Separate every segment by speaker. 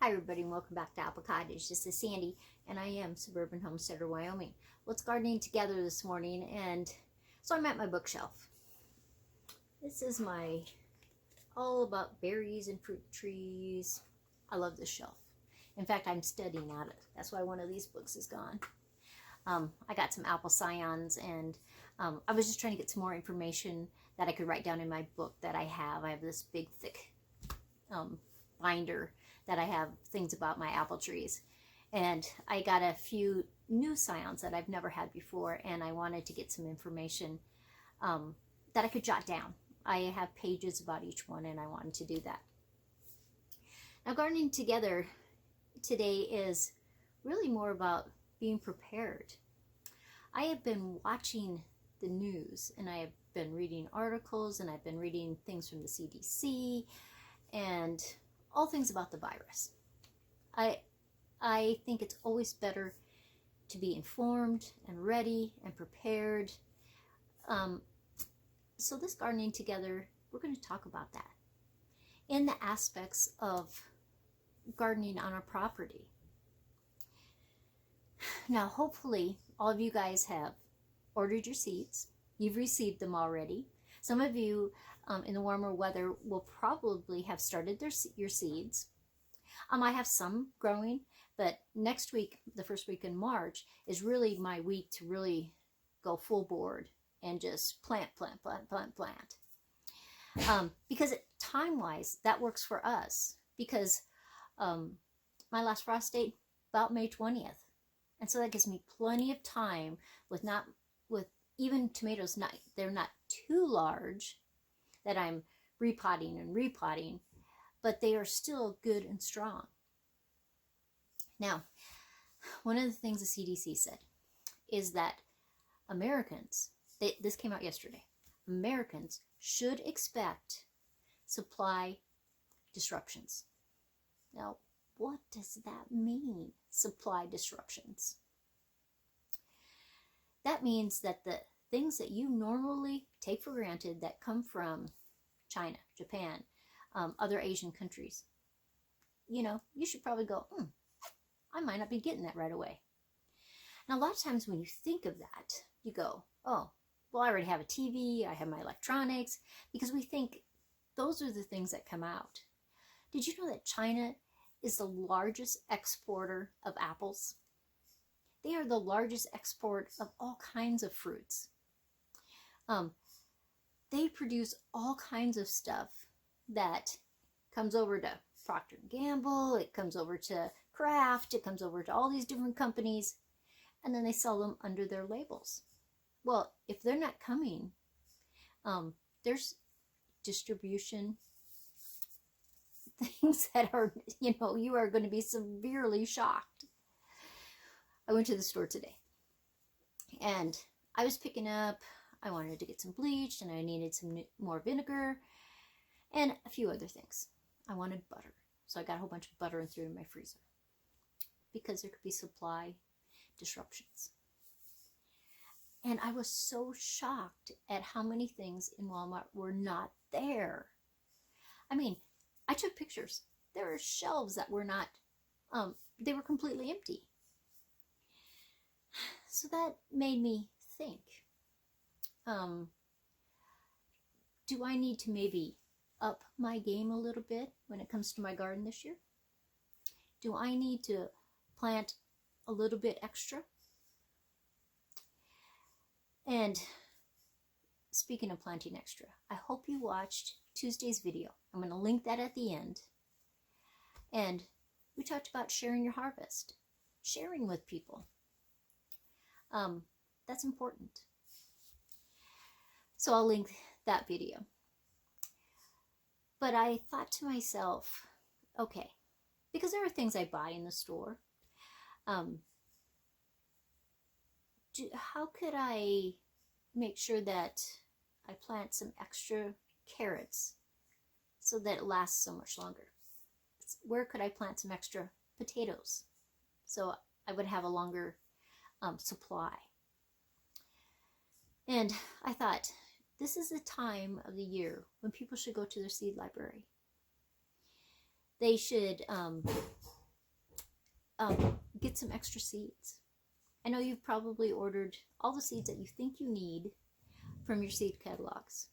Speaker 1: Hi everybody and welcome back to Apple Cottage. This is Sandy and I am Suburban Homesteader, Wyoming. Well, it's gardening together this morning, and so I'm at my bookshelf. This is my all about berries and fruit trees. I love this shelf. In fact, I'm studying at it. That's why one of these books is gone. I got some apple scions, and I was just trying to get some more information that I could write down in my book that I have. I have this big thick binder that I have things about my apple trees, and I got a few new scions that I've never had before, and I wanted to get some information that I could jot down. I have pages about each one, and I wanted to do that. Now, gardening together today is really more about being prepared. I have been watching the news, and I have been reading articles, and I've been reading things from the CDC and all things about the virus. I think it's always better to be informed and ready and prepared. So this gardening together, we're going to talk about that in the aspects of gardening on our property. Now, hopefully, all of you guys have ordered your seeds. You've received them already. Some of you in the warmer weather will probably have started your seeds. I have some growing, but next week, the first week in March, is really my week to really go full board and just plant. Because time-wise, that works for us, because my last frost date, about May 20th. And so that gives me plenty of time with even tomatoes, they're not too large that I'm repotting, but they are still good and strong. Now, one of the things the CDC said is that Americans, this came out yesterday, Americans should expect supply disruptions. Now, what does that mean, supply disruptions? That means that the things that you normally take for granted that come from China, Japan, other Asian countries, you should probably go, I might not be getting that right away. Now, a lot of times when you think of that, you go, oh, well, I already have a TV, I have my electronics, because we think those are the things that come out. Did you know that China is the largest exporter of apples? They are the largest export of all kinds of fruits. They produce all kinds of stuff that comes over to Procter & Gamble, it comes over to Kraft, it comes over to all these different companies, and then they sell them under their labels. Well, if they're not coming, there's distribution things that are, you are going to be severely shocked. I went to the store today, and I was picking up, I wanted to get some bleach, and I needed some more vinegar, and a few other things. I wanted butter, so I got a whole bunch of butter and threw it in my freezer, because there could be supply disruptions. And I was so shocked at how many things in Walmart were not there. I mean, I took pictures. There are shelves that were not, they were completely empty. So that made me think, do I need to maybe up my game a little bit when it comes to my garden this year? Do I need to plant a little bit extra? And speaking of planting extra, I hope you watched Tuesday's video. I'm going to link that at the end. And we talked about sharing your harvest, sharing with people. That's important. So I'll link that video. But I thought to myself, okay, because there are things I buy in the store, how could I make sure that I plant some extra carrots so that it lasts so much longer? Where could I plant some extra potatoes so I would have a longer supply? And I thought, this is the time of the year when people should go to their seed library. they should get some extra seeds. I know you've probably ordered all the seeds that you think you need from your seed catalogs.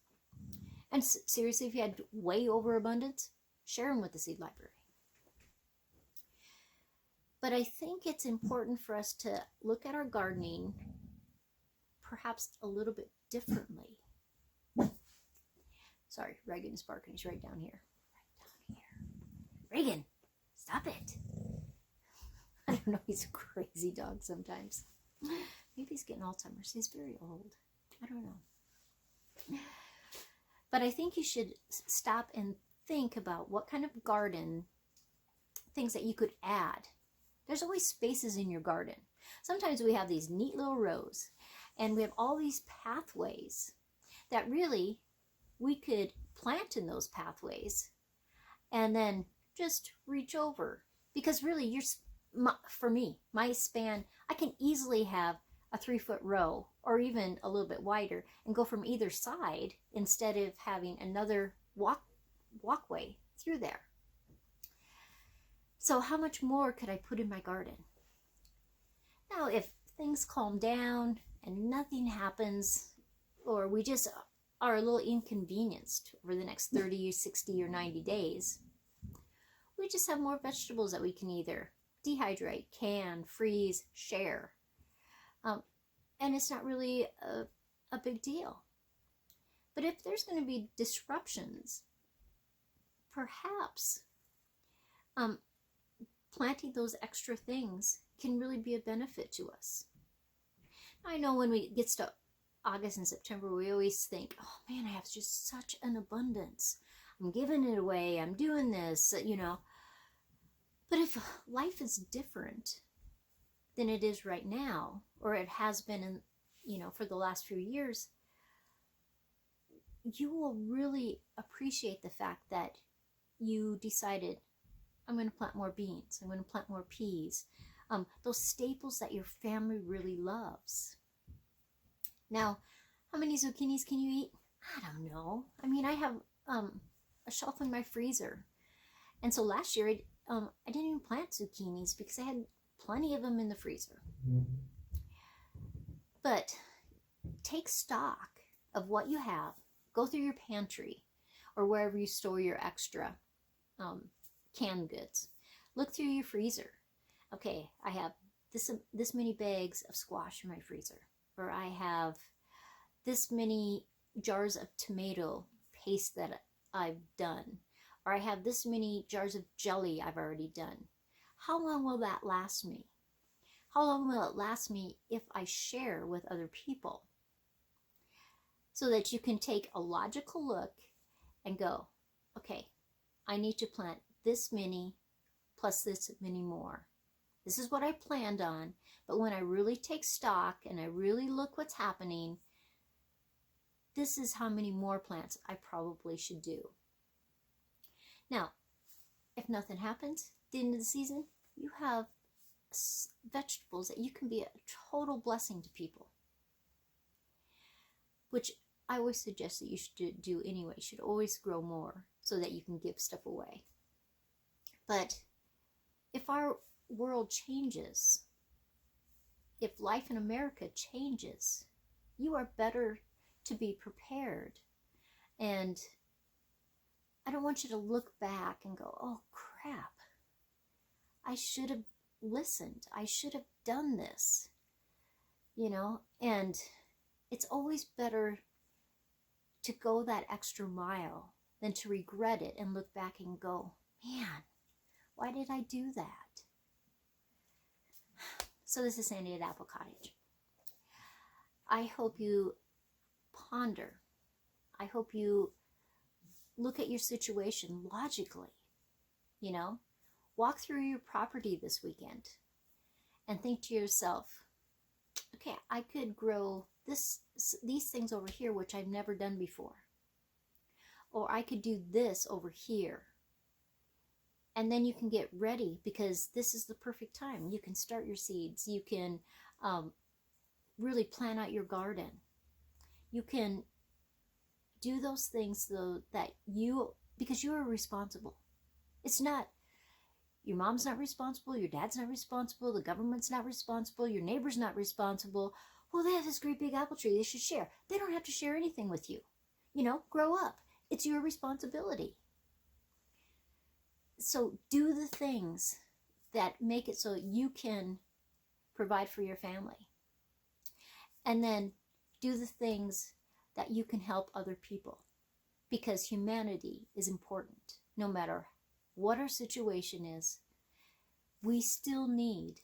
Speaker 1: And seriously, if you had way overabundance, share them with the seed library. But I think it's important for us to look at our gardening perhaps a little bit differently. Sorry, Reagan is barking. He's right down here. Right down here. Reagan, stop it. I don't know. He's a crazy dog sometimes. Maybe he's getting Alzheimer's. He's very old. I don't know. But I think you should stop and think about what kind of garden, things that you could add. There's always spaces in your garden. Sometimes we have these neat little rows, and we have all these pathways that really we could plant in those pathways and then just reach over. Because really, for me, my span, I can easily have a 3-foot row or even a little bit wider and go from either side instead of having another walkway through there. So how much more could I put in my garden? Now, if things calm down and nothing happens, or we just are a little inconvenienced over the next 30, 60, or 90 days, we just have more vegetables that we can either dehydrate, can, freeze, share. And it's not really a big deal. But if there's going to be disruptions, perhaps planting those extra things can really be a benefit to us. I know when we get to August and September, we always think, oh man, I have just such an abundance. I'm giving it away. I'm doing this, you know. But if life is different than it is right now, or it has been in, you know, for the last few years, you will really appreciate the fact that you decided, I'm going to plant more beans. I'm going to plant more peas. Those staples that your family really loves. Now, how many zucchinis can you eat? I don't know. I mean, I have a shelf in my freezer. And so last year, I didn't even plant zucchinis because I had plenty of them in the freezer. But take stock of what you have. Go through your pantry or wherever you store your extra canned goods. Look through your freezer. Okay, I have this many bags of squash in my freezer, or I have this many jars of tomato paste that I've done, or I have this many jars of jelly I've already done. How long will that last me? How long will it last me if I share with other people? So that you can take a logical look and go, okay, I need to plant this many plus this many more. This is what I planned on, but when I really take stock and I really look what's happening, this is how many more plants I probably should do. Now, if nothing happens at the end of the season, you have vegetables that you can be a total blessing to people, which I always suggest that you should do anyway. You should always grow more so that you can give stuff away. But if our world changes, if life in America changes, you are better to be prepared. And I don't want you to look back and go, oh crap, I should have listened. I should have done this, you know. And it's always better to go that extra mile than to regret it and look back and go, man, why did I do that? So this is Sandy at Apple Cottage. I hope you ponder. I hope you look at your situation logically, you know. Walk through your property this weekend and think to yourself, okay, I could grow these things over here, which I've never done before. Or I could do this over here. And then you can get ready because this is the perfect time. You can start your seeds. You can really plan out your garden. You can do those things though that because you are responsible. It's not Your mom's not responsible, your dad's not responsible, the government's not responsible, your neighbor's not responsible. Well, they have this great big apple tree, they should share. They don't have to share anything with you. You know, grow up. It's your responsibility. So do the things that make it so you can provide for your family. And then do the things that you can help other people. Because humanity is important. No matter what our situation is, we still need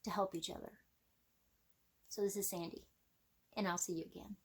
Speaker 1: to help each other. So this is Sandy, and I'll see you again.